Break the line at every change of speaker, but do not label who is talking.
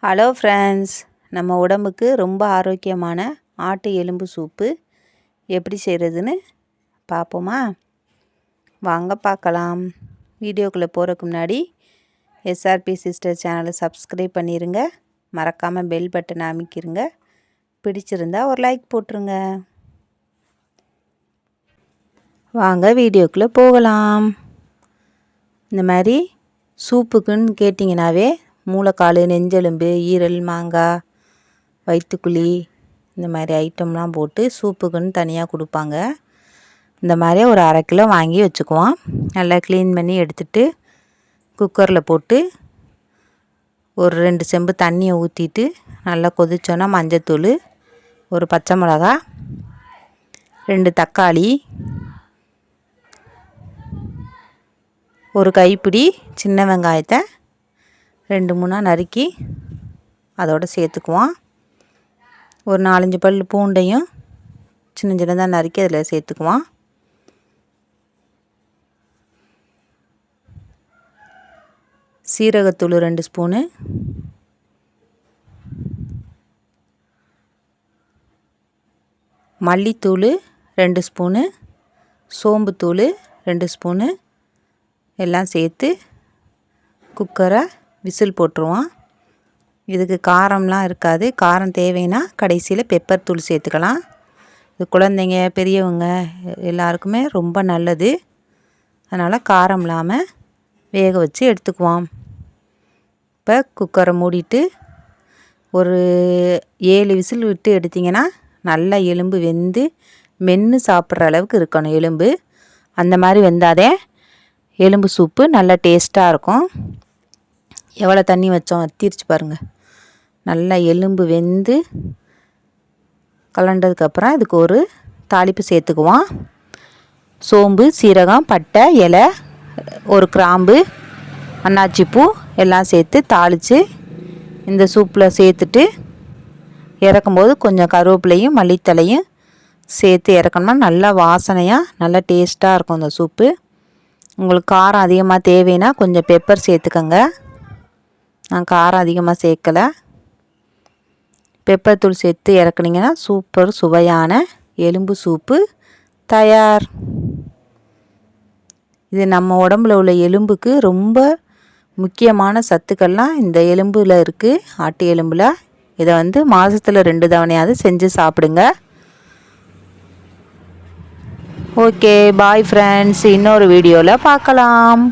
Hello friends, நம்ம உடம்புக்கு ரொம்ப ஆரோக்கியமான ஆட்டு எலும்பு சூப்பு எப்படி செய்கிறதுன்னு பார்ப்போமா? வாங்க பார்க்கலாம். வீடியோக்குள்ளே போகிறதுக்கு முன்னாடி எஸ்ஆர்பி சிஸ்டர் சேனலை சப்ஸ்கிரைப் பண்ணிடுங்க. மறக்காமல் பெல் பட்டனை அமைக்கிருங்க. பிடிச்சிருந்தா ஒரு லைக் போட்டுருங்க. வாங்க வீடியோக்குள்ளே போகலாம். இந்த மாதிரி சூப்புக்குன்னு கேட்டிங்கனாவே மூளைக்கால், நெஞ்செலும்பு, ஈரல், மாங்காய், வயிற்றுக்குழி இந்த மாதிரி ஐட்டம்லாம் போட்டு சூப்புக்குன்னு தனியாக கொடுப்பாங்க. இந்த மாதிரி ஒரு 1/2 கிலோ வாங்கி வச்சுக்குவோம். நல்லா க்ளீன் பண்ணி எடுத்துகிட்டு குக்கரில் போட்டு ஒரு 2 செம்பு தண்ணியை ஊற்றிட்டு நல்லா கொதிச்சோன்னா மஞ்சத்தூள், ஒரு பச்சை மிளகா, 2 தக்காளி, ஒரு கைப்பிடி சின்ன வெங்காயத்தை 2-3 நறுக்கி அதோடு சேர்த்துக்குவோம். ஒரு 4-5 பல் பூண்டையும் சின்ன சின்னதாக நறுக்கி அதில் சேர்த்துக்குவோம். சீரகத்தூள் 2 ஸ்பூனு, மல்லித்தூள் 2 ஸ்பூனு, சோம்புத்தூள் 2 ஸ்பூனு எல்லாம் சேர்த்து குக்கரை விசில் போட்டுருவோம். இதுக்கு காரம்லாம் இருக்காது. காரம் தேவைன்னா கடைசியில் பெப்பர் தூள் சேர்த்துக்கலாம். இது குழந்தைங்க, பெரியவங்க எல்லாருக்குமே ரொம்ப நல்லது. அதனால் காரம் இல்லாமல் வேக வச்சு எடுத்துக்குவோம். இப்போ குக்கரை மூடிட்டு ஒரு 7 விசில் விட்டு எடுத்திங்கன்னா நல்லா எலும்பு வெந்து மென்று சாப்பிட்ற அளவுக்கு இருக்கணும் எலும்பு. அந்த மாதிரி வெந்தாதே எலும்பு சூப்பு நல்லா டேஸ்ட்டாக இருக்கும். எவ்வளோ தண்ணி வச்சோம் வத்திருச்சு பாருங்கள். நல்லா எலும்பு வெந்து கலண்டதுக்கப்புறம் இதுக்கு ஒரு தாளிப்பு சேர்த்துக்குவோம். சோம்பு, சீரகம், பட்டை, இலை, ஒரு கிராம்பு, அன்னாச்சிப்பூ எல்லாம் சேர்த்து தாளித்து இந்த சூப்பில் சேர்த்துட்டு இறக்கும்போது கொஞ்சம் கருவேப்பிலையும் மல்லித்தலையும் சேர்த்து இறக்கணும்னா நல்லா வாசனையாக நல்லா டேஸ்ட்டாக இருக்கும் இந்த சூப்பு. உங்களுக்கு காரம் அதிகமாக தேவைன்னா கொஞ்சம் பெப்பர் சேர்த்துக்கங்க. நான் காரம் அதிகமாக சேர்க்கலை. பெப்பர் தூள் சேர்த்து இறக்குனீங்கன்னா சூப்பர் சுவையான எலும்பு சூப்பு தயார். இது நம்ம உடம்புல உள்ள எலும்புக்கு ரொம்ப முக்கியமான சத்துக்கள்லாம் இந்த எலும்பில் இருக்குது. ஆட்டு எலும்பில் இதை மாதத்தில் 2 தவணையாவது செஞ்சு சாப்பிடுங்க. Okay, bye friends. இன்னொரு வீடியோவில் பார்க்கலாம்.